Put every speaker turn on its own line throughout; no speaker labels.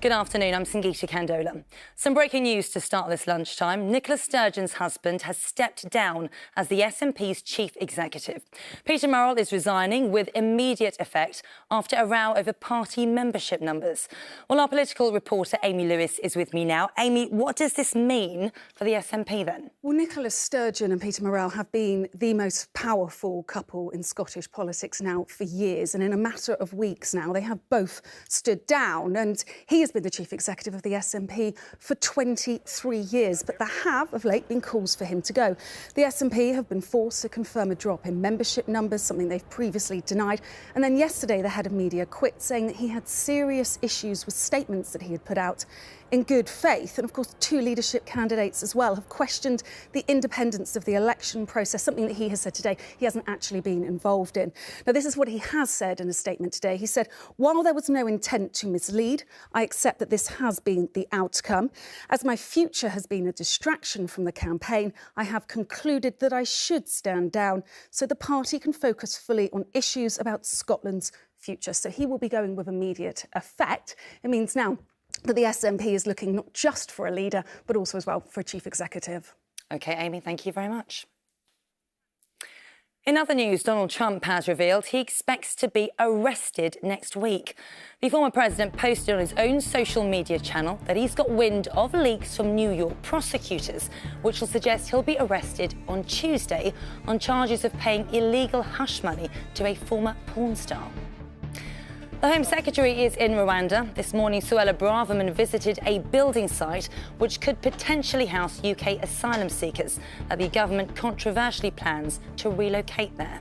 Good afternoon, I'm Sangeeta, Kandola. Some breaking news to start this lunchtime. Nicola Sturgeon's husband has stepped down as the SNP's chief executive. Peter Murrell is resigning with immediate effect after a row over party membership numbers. Well, our political reporter Amy Lewis is with me now. Amy, what does this mean for the SNP then?
Well, Nicola Sturgeon and Peter Murrell have been the most powerful couple in Scottish politics now for years, and in a matter of weeks now they have both stood down, and he has been the chief executive of the SNP for 23 years, but there have of late been calls for him to go. The SNP have been forced to confirm a drop in membership numbers, something they've previously denied, and then yesterday the head of media quit, saying that he had serious issues with statements that he had put out in good faith. And of course, two leadership candidates as well have questioned the independence of the election process, something that he has said today he hasn't actually been involved in. Now, this is what he has said in a statement today. He said, while there was no intent to mislead, I accept that this has been the outcome. As my future has been a distraction from the campaign, I have concluded that I should stand down so the party can focus fully on issues about Scotland's future. So he will be going with immediate effect. It means now that the SNP is looking not just for a leader, but also as well for a chief executive. OK, Amy, thank you very much. In other news, Donald Trump has revealed he expects to be arrested next week. The former president posted on his own social media channel that he's got wind of leaks from New York prosecutors, which will suggest he'll be arrested on Tuesday on charges of paying illegal hush money to a former porn star. The Home Secretary is in Rwanda. This morning, Suella Braverman visited a building site which could potentially house UK asylum seekers that the government controversially plans to relocate there.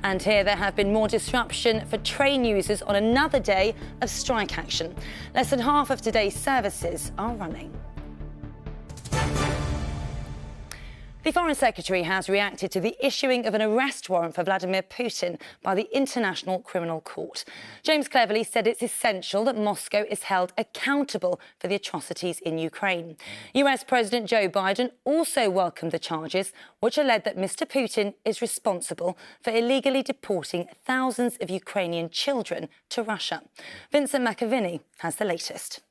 And here there have been more disruption for train users on another day of strike action. Less than half of today's services are running. The Foreign Secretary has reacted to the issuing of an arrest warrant for Vladimir Putin by the International Criminal Court. James Cleverly said it's essential that Moscow is held accountable for the atrocities in Ukraine. US President Joe Biden also welcomed the charges, which allege that Mr. Putin is responsible for illegally deporting thousands of Ukrainian children to Russia. Vincent McAviney has the latest.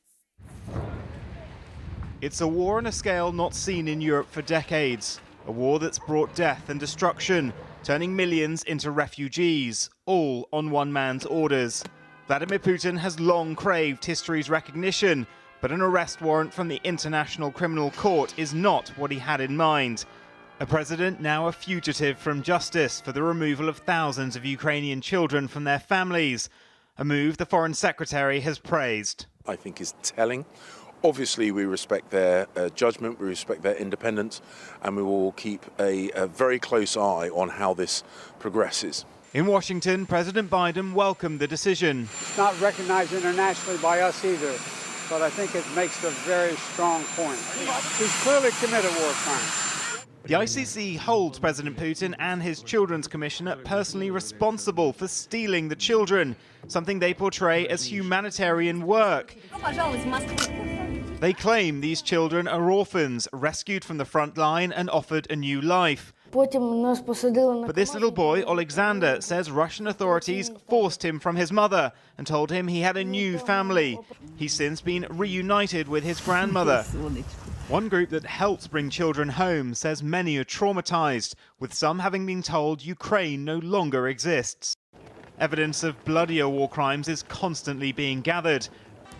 It's a war on a scale not seen in Europe for decades. A war that's brought death and destruction, turning millions into refugees, all on one man's orders. Vladimir Putin has long craved history's recognition, but an arrest warrant from the International Criminal Court is not what he had in mind. A president now a fugitive from justice for the removal of thousands of Ukrainian children from their families, a move the Foreign Secretary has praised.
I think is telling. Obviously, we respect their judgment, we respect their independence, and we will keep a very close eye on how this progresses.
In Washington, President Biden welcomed the decision.
It's not recognized internationally by us either, but I think it makes a very strong point. He's clearly committed war crimes.
The ICC holds President Putin and his children's commissioner personally responsible for stealing the children, something they portray as humanitarian work. They claim these children are orphans, rescued from the front line and offered a new life. But this little boy, Alexander, says Russian authorities forced him from his mother and told him he had a new family. He's since been reunited with his grandmother. One group that helps bring children home says many are traumatized, with some having been told Ukraine no longer exists. Evidence of bloodier war crimes is constantly being gathered.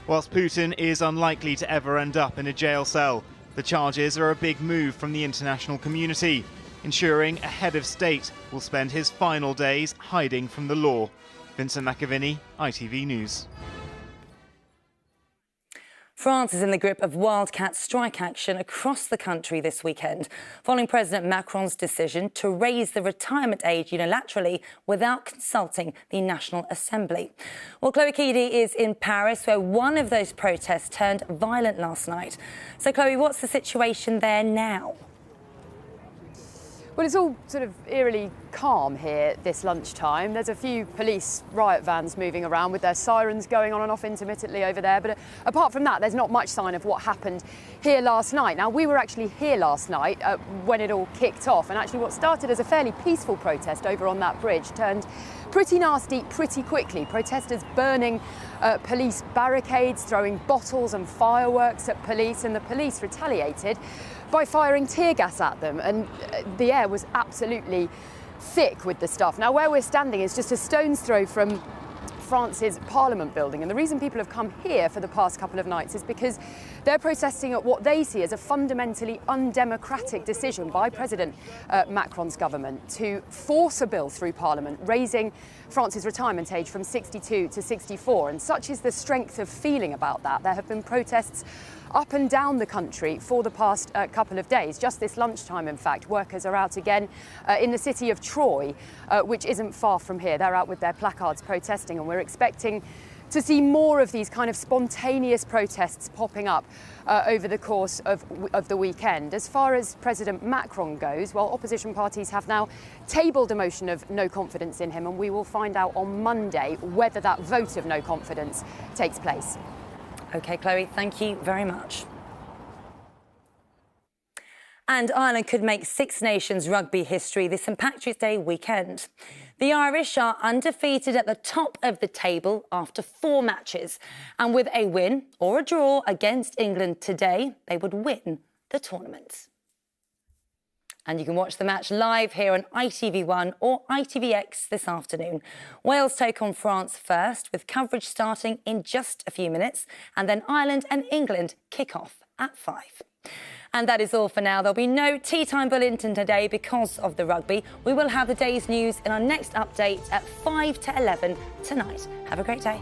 Whilst Putin is unlikely to ever end up in a jail cell, the charges are a big move from the international community, ensuring a head of state will spend his final days hiding from the law. Vincent McAviney, ITV News.
France is in the grip of wildcat strike action across the country this weekend, following President Macron's decision to raise the retirement age unilaterally without consulting the National Assembly. Well, Chloe Keedy is in Paris, where one of those protests turned violent last night. So, Chloe, what's the situation there now?
Well, it's all sort of eerily calm here this lunchtime. There's a few police riot vans moving around with their sirens going on and off intermittently over there. But apart from that, there's not much sign of what happened here last night. Now, we were actually here last night when it all kicked off. And actually what started as a fairly peaceful protest over on that bridge turned pretty nasty pretty quickly. Protesters burning police barricades, throwing bottles and fireworks at police, and the police retaliated by firing tear gas at them, and the air was absolutely thick with the stuff. Now, where we're standing is just a stone's throw from France's Parliament building, and the reason people have come here for the past couple of nights is because they're protesting at what they see as a fundamentally undemocratic decision by President Macron's government to force a bill through Parliament raising France's retirement age from 62 to 64, and such is the strength of feeling about that. There have been protests up and down the country for the past couple of days. Just this lunchtime, in fact, workers are out again in the city of Troyes, which isn't far from here. They're out with their placards protesting, and we're expecting to see more of these kind of spontaneous protests popping up over the course of the weekend. As far as President Macron goes, well, opposition parties have now tabled a motion of no confidence in him, and we will find out on Monday whether that vote of no confidence takes place.
OK, Chloe, thank you very much. And Ireland could make Six Nations rugby history this St Patrick's Day weekend. The Irish are undefeated at the top of the table after 4 matches. And with a win or a draw against England today, they would win the tournament. And you can watch the match live here on ITV1 or ITVX this afternoon. Wales take on France first, with coverage starting in just a few minutes. And then Ireland and England kick off at 5. And that is all for now. There'll be no Tea Time Bulletin today because of the rugby. We will have the day's news in our next update at 5 to 11 tonight. Have a great day.